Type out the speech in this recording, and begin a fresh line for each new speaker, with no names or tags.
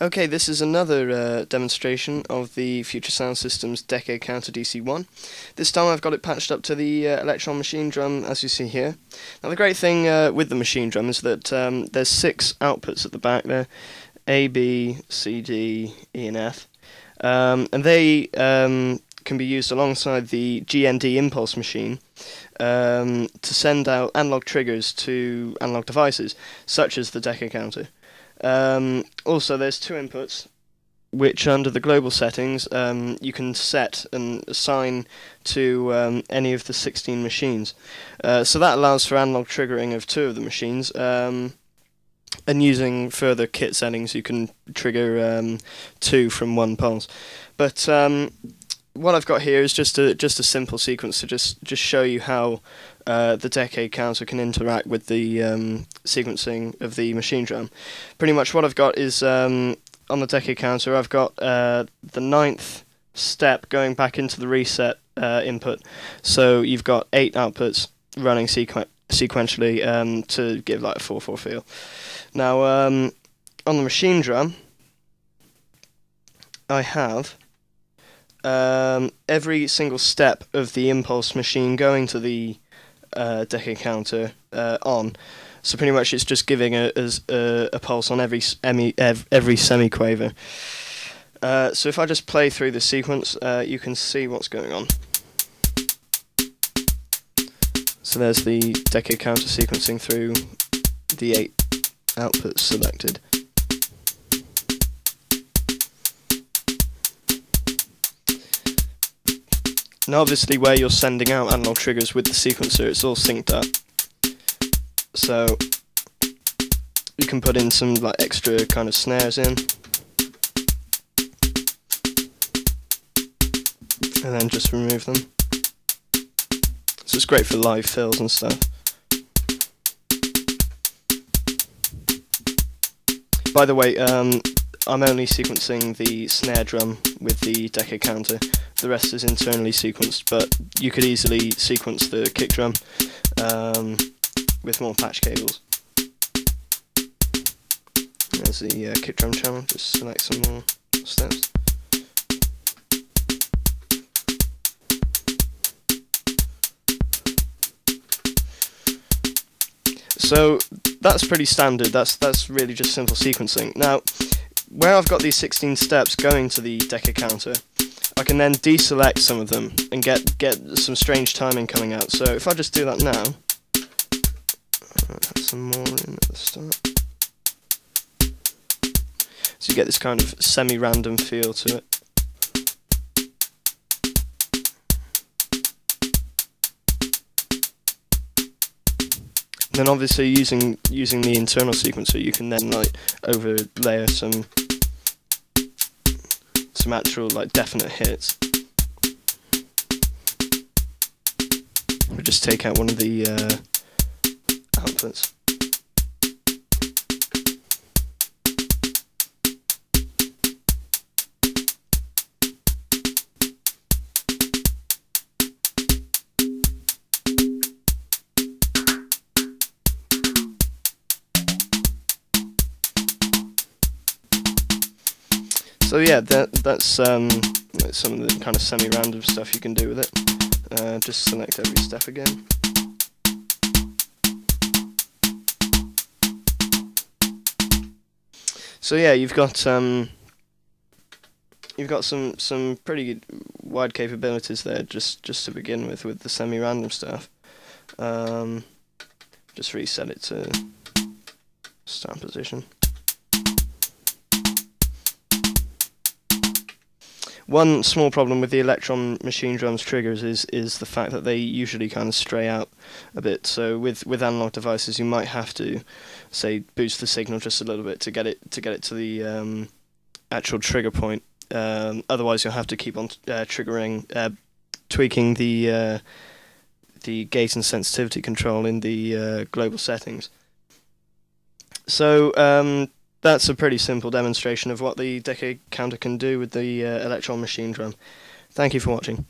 Okay, this is another demonstration of the Future Sound System's decade counter DC1. This time I've got it patched up to the Elektron Machinedrum, as you see here. Now the great thing with the Machinedrum is that there's 6 outputs at the back there, A, B, C, D, E and F, and they can be used alongside the GND impulse machine to send out analog triggers to analog devices, such as the decade counter. Also, there's 2 inputs, which under the global settings you can set and assign to any of the 16 machines. So that allows for analog triggering of 2 of the machines, and using further kit settings you can trigger 2 from 1 pulse. But what I've got here is just a simple sequence to just show you how the decade counter can interact with the sequencing of the Machinedrum. Pretty much what I've got is on the decade counter I've got the 9th step going back into the reset input. So you've got 8 outputs running sequentially to give like a 4/4 feel. Now on the Machinedrum I have every single step of the impulse machine going to the decade counter on. So pretty much it's just giving a pulse on every semi-quaver. So if I just play through the sequence, you can see what's going on. So there's the decade counter sequencing through the 8 outputs selected. Now obviously where you're sending out analog triggers with the sequencer, it's all synced up. So you can put in some like extra kind of snares in, and then just remove them. So it's great for live fills and stuff. By the way, I'm only sequencing the snare drum with the decade counter. The rest is internally sequenced, but you could easily sequence the kick drum with more patch cables. There's the kick drum channel, just select some more steps. So that's pretty standard, that's really just simple sequencing. Now, where I've got these 16 steps going to the decade counter, I can then deselect some of them and get some strange timing coming out. So if I just do that now, add some more in at the start. So you get this kind of semi-random feel to it. Then obviously using the internal sequencer, you can then like overlay some actual like definite hits. Or just take out one of the outputs. So yeah, that's some of the kind of semi-random stuff you can do with it. Just select every step again. So yeah, you've got some pretty wide capabilities there just to begin with the semi-random stuff. Just reset it to start position. One small problem with the Elektron Machinedrum's triggers is the fact that they usually kind of stray out a bit. So with analog devices, you might have to, say, boost the signal just a little bit to get it to the actual trigger point. Otherwise, you'll have to keep on tweaking the gate and sensitivity control in the global settings. So that's a pretty simple demonstration of what the decade counter can do with the Elektron Machinedrum. Thank you for watching.